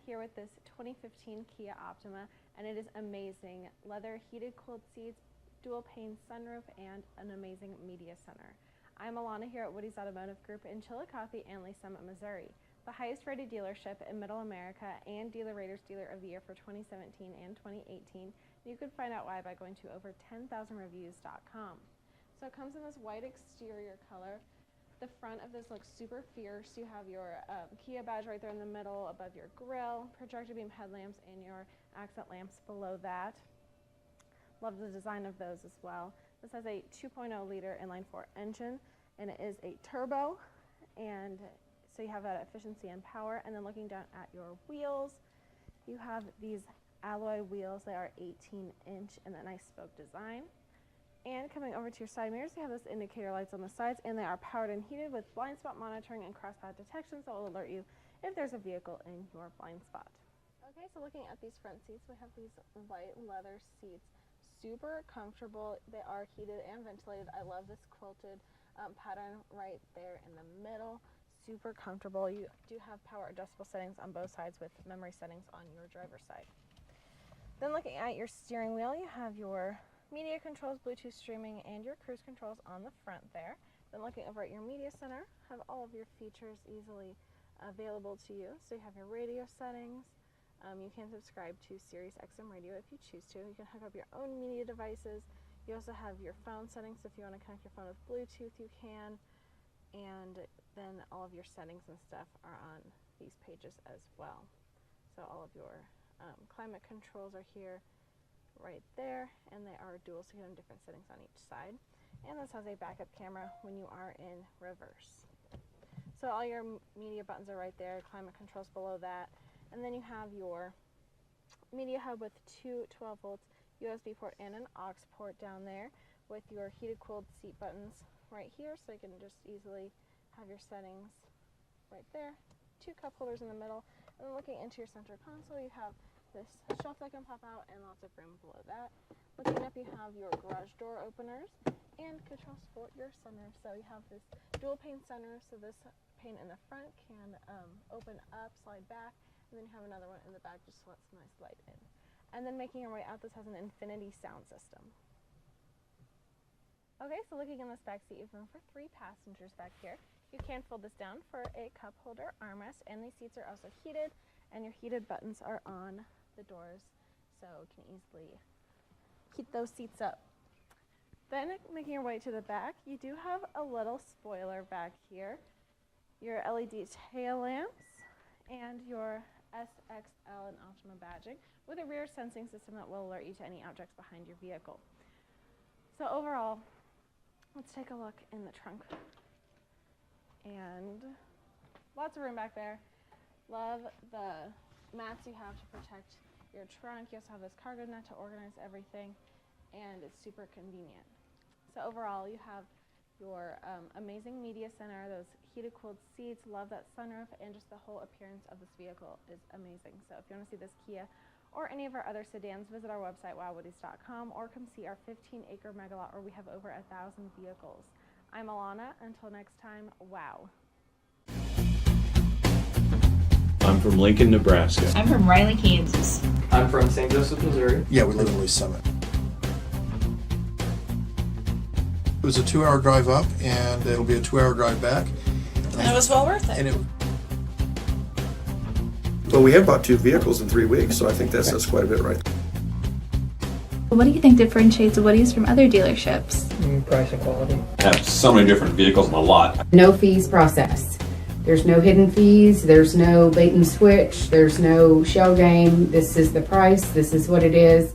here with this 2015 Kia Optima, and it is amazing. Leather heated cooled seats, dual pane sunroof, and an amazing media center. I'm Alana here at Woodys Automotive Group in Chillicothe and Lee Summit, Missouri, the highest rated dealership in Middle America and Dealer Raters Dealer of the Year for 2017 and 2018. You could find out why by going to over10,000reviews.com. So it comes in this white exterior color. The front of this looks super fierce. You have your Kia badge right there in the middle above your grille, projector beam headlamps, and your accent lamps below that. Love the design of those as well. This has a 2.0 liter inline-4 engine, and it is a turbo, and so you have that efficiency and power. And then looking down at your wheels, you have these alloy wheels. They are 18-inch in that nice spoke design. And coming over to your side mirrors, you have this indicator lights on the sides, and they are powered and heated with blind spot monitoring and crosspath detection, so it will alert you if there's a vehicle in your blind spot. Okay, so looking at these front seats, we have these white leather seats. Super comfortable. They are heated and ventilated. I love this quilted pattern right there in the middle. Super comfortable. You do have power adjustable settings on both sides with memory settings on your driver's side. Then looking at your steering wheel, you have your media controls, Bluetooth streaming, and your cruise controls on the front there. Then looking over at your media center, have all of your features easily available to you. So you have your radio settings. You can subscribe to Sirius XM radio if you choose to. You can hook up your own media devices. You also have your phone settings. If you want to connect your phone with Bluetooth, you can. And then all of your settings and stuff are on these pages as well. So all of your climate controls are here right there, and they are dual, so you have different settings on each side. And this has a backup camera when you are in reverse. So all your media buttons are right there, climate controls below that. And then you have your media hub with two 12-volt USB port and an aux port down there, with your heated cooled seat buttons right here, so you can just easily have your settings right there. Two cup holders in the middle. And then looking into your center console, you have this shelf that can pop out and lots of room below that. Looking up, you have your garage door openers and controls for your sunroof. So you have this dual pane sunroof, so this pane in the front can open up, slide back, and then you have another one in the back just to let some nice light in. And then making your way out, this has an infinity sound system. Okay, so looking in this back seat, you have room for 3 passengers back here. You can fold this down for a cup holder armrest, and these seats are also heated, and your heated buttons are on the doors, so you can easily heat those seats up. Then making your way to the back, you do have a little spoiler back here, your LED tail lamps, and your SXL and Optima badging with a rear sensing system that will alert you to any objects behind your vehicle. So overall, let's take a look in the trunk. And lots of room back there. Love the mats you have to protect your trunk. You also have this cargo net to organize everything, and it's super convenient. So overall, you have your amazing media center, those heated cooled seats. Love that sunroof, and just the whole appearance of this vehicle is amazing. So if you want to see this Kia or any of our other sedans, visit our website, WowWoodys.com, or come see our 15-acre megalot where we have over 1,000 vehicles. I'm Alana. Until next time, wow. I'm from Lincoln, Nebraska. I'm from Riley, Kansas. I'm from St. Joseph, Missouri. Yeah, we live in Lee Summit. It was a 2-hour drive up, and it'll be a 2-hour drive back. And it was well worth it. Well, we have bought 2 vehicles in 3 weeks, so I think that's quite a bit, right? What do you think differentiates Woodys from other dealerships? Price and quality. Have so many different vehicles in the lot. No fees processed. There's no hidden fees, there's no bait and switch, there's no shell game. This is the price, this is what it is.